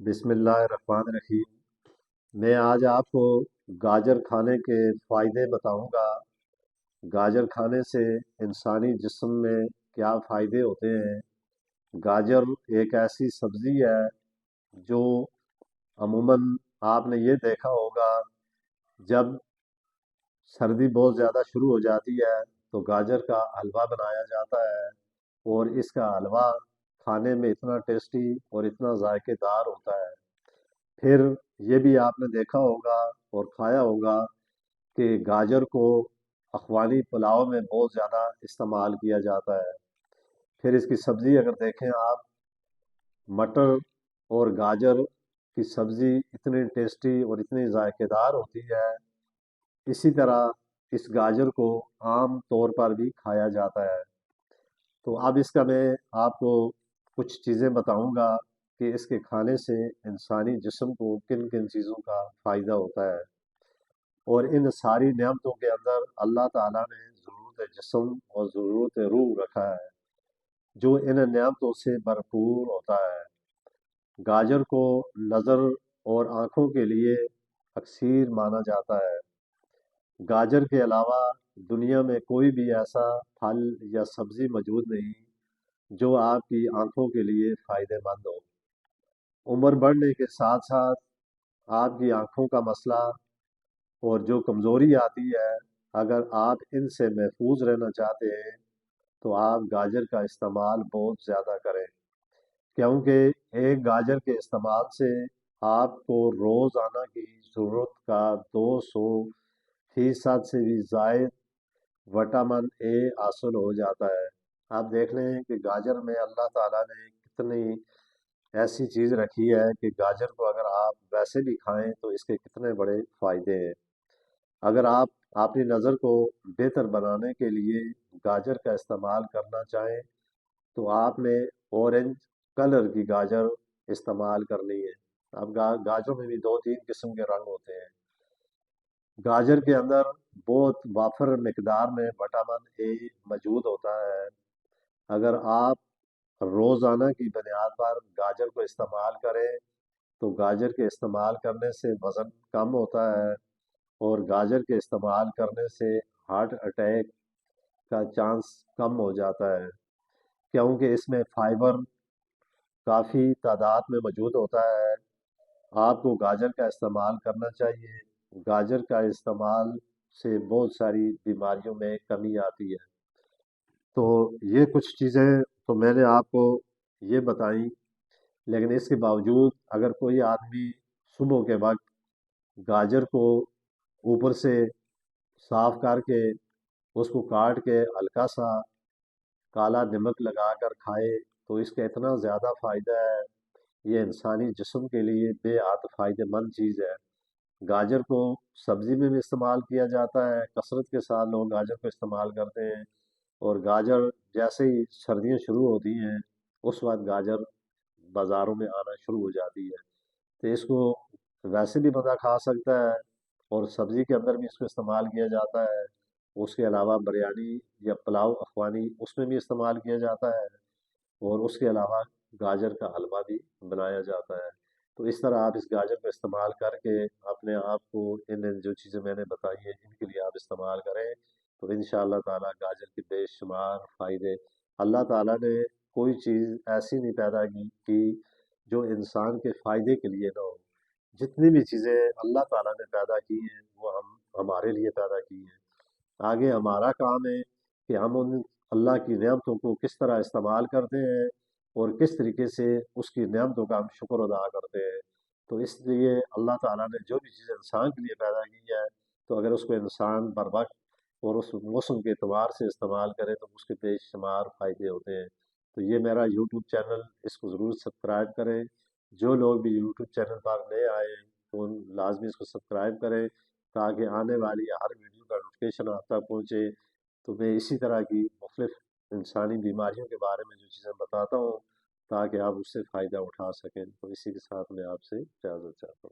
بسم اللہ الرحمن الرحیم۔ میں آج آپ کو گاجر کھانے کے فائدے بتاؤں گا۔ گاجر کھانے سے انسانی جسم میں کیا فائدے ہوتے ہیں۔ گاجر ایک ایسی سبزی ہے جو عموماً آپ نے یہ دیکھا ہوگا، جب سردی بہت زیادہ شروع ہو جاتی ہے تو گاجر کا حلوہ بنایا جاتا ہے، اور اس کا حلوہ کھانے میں اتنا ٹیسٹی اور اتنا ذائقے دار ہوتا ہے۔ پھر یہ بھی آپ نے دیکھا ہوگا اور کھایا ہوگا کہ گاجر کو اخوانی پلاؤ میں بہت زیادہ استعمال کیا جاتا ہے۔ پھر اس کی سبزی اگر دیکھیں آپ، مٹر اور گاجر کی سبزی اتنی ٹیسٹی اور اتنی ذائقے دار ہوتی ہے۔ اسی طرح اس گاجر کو عام طور پر بھی کھایا جاتا ہے۔ تو اب اس کا میں آپ کو کچھ چیزیں بتاؤں گا کہ اس کے کھانے سے انسانی جسم کو کن کن چیزوں کا فائدہ ہوتا ہے۔ اور ان ساری نعمتوں کے اندر اللہ تعالیٰ نے ضرورت جسم اور ضرورت روح رکھا ہے، جو ان نعمتوں سے بھرپور ہوتا ہے۔ گاجر کو نظر اور آنکھوں کے لیے اکسیر مانا جاتا ہے۔ گاجر کے علاوہ دنیا میں کوئی بھی ایسا پھل یا سبزی موجود نہیں جو آپ کی آنکھوں کے لیے فائدہ مند ہو۔ عمر بڑھنے کے ساتھ ساتھ آپ کی آنکھوں کا مسئلہ اور جو کمزوری آتی ہے، اگر آپ ان سے محفوظ رہنا چاہتے ہیں تو آپ گاجر کا استعمال بہت زیادہ کریں، کیونکہ ایک گاجر کے استعمال سے آپ کو روزانہ کی ضرورت کا 200% سے بھی زائد وٹامن اے حاصل ہو جاتا ہے۔ آپ دیکھ لیں کہ گاجر میں اللہ تعالیٰ نے کتنی ایسی چیز رکھی ہے کہ گاجر کو اگر آپ ویسے بھی کھائیں تو اس کے کتنے بڑے فائدے ہیں۔ اگر آپ اپنی نظر کو بہتر بنانے کے لیے گاجر کا استعمال کرنا چاہیں تو آپ نے اورنج کلر کی گاجر استعمال کرنی ہے۔ اب گاجروں میں بھی 2-3 قسم کے رنگ ہوتے ہیں۔ گاجر کے اندر بہت وافر مقدار میں وٹامن اے موجود ہوتا ہے۔ اگر آپ روزانہ کی بنیاد پر گاجر کو استعمال کریں تو گاجر کے استعمال کرنے سے وزن کم ہوتا ہے، اور گاجر کے استعمال کرنے سے ہارٹ اٹیک کا چانس کم ہو جاتا ہے، کیونکہ اس میں فائبر کافی تعداد میں موجود ہوتا ہے۔ آپ کو گاجر کا استعمال کرنا چاہیے۔ گاجر کا استعمال سے بہت ساری بیماریوں میں کمی آتی ہے۔ تو یہ کچھ چیزیں تو میں نے آپ کو یہ بتائیں، لیکن اس کے باوجود اگر کوئی آدمی صبح کے وقت گاجر کو اوپر سے صاف کر کے اس کو کاٹ کے ہلکا سا کالا نمک لگا کر کھائے تو اس کا اتنا زیادہ فائدہ ہے، یہ انسانی جسم کے لیے بے حد فائدہ مند چیز ہے۔ گاجر کو سبزی میں بھی استعمال کیا جاتا ہے، کثرت کے ساتھ لوگ گاجر کو استعمال کرتے ہیں، اور گاجر جیسے ہی سردیاں شروع ہوتی ہیں اس وقت گاجر بازاروں میں آنا شروع ہو جاتی ہے۔ تو اس کو ویسے بھی بندہ کھا سکتا ہے، اور سبزی کے اندر بھی اس کو استعمال کیا جاتا ہے۔ اس کے علاوہ بریانی یا پلاؤ اخوانی اس میں بھی استعمال کیا جاتا ہے، اور اس کے علاوہ گاجر کا حلوہ بھی بنایا جاتا ہے۔ تو اس طرح آپ اس گاجر کو استعمال کر کے اپنے آپ کو ان جو چیزیں میں نے بتائی ہیں ان کے لیے آپ استعمال کریں، تو انشاءاللہ تعالیٰ گاجر کے بے شمار فائدے۔ اللہ تعالیٰ نے کوئی چیز ایسی نہیں پیدا کی جو انسان کے فائدے کے لیے نہ ہو۔ جتنی بھی چیزیں اللہ تعالیٰ نے پیدا کی ہیں وہ ہمارے لیے پیدا کی ہیں۔ آگے ہمارا کام ہے کہ ہم ان اللہ کی نعمتوں کو کس طرح استعمال کرتے ہیں اور کس طریقے سے اس کی نعمتوں کا ہم شکر ادا کرتے ہیں۔ تو اس لیے اللہ تعالیٰ نے جو بھی چیز انسان کے لیے پیدا کی ہے، تو اگر اس کو انسان بر وقت اور اس موسم کے اعتبار سے استعمال کرے تو اس کے بے شمار فائدے ہوتے ہیں۔ تو یہ میرا یوٹیوب چینل، اس کو ضرور سبسکرائب کریں۔ جو لوگ بھی یوٹیوب چینل پر نئے آئے ہیں تو لازمی اس کو سبسکرائب کریں، تاکہ آنے والی ہر ویڈیو کا نوٹیفیکیشن آپ تک پہنچے۔ تو میں اسی طرح کی مختلف انسانی بیماریوں کے بارے میں جو چیزیں بتاتا ہوں تاکہ آپ اس سے فائدہ اٹھا سکیں۔ تو اسی کے ساتھ میں آپ سے اجازت چاہتا ہوں۔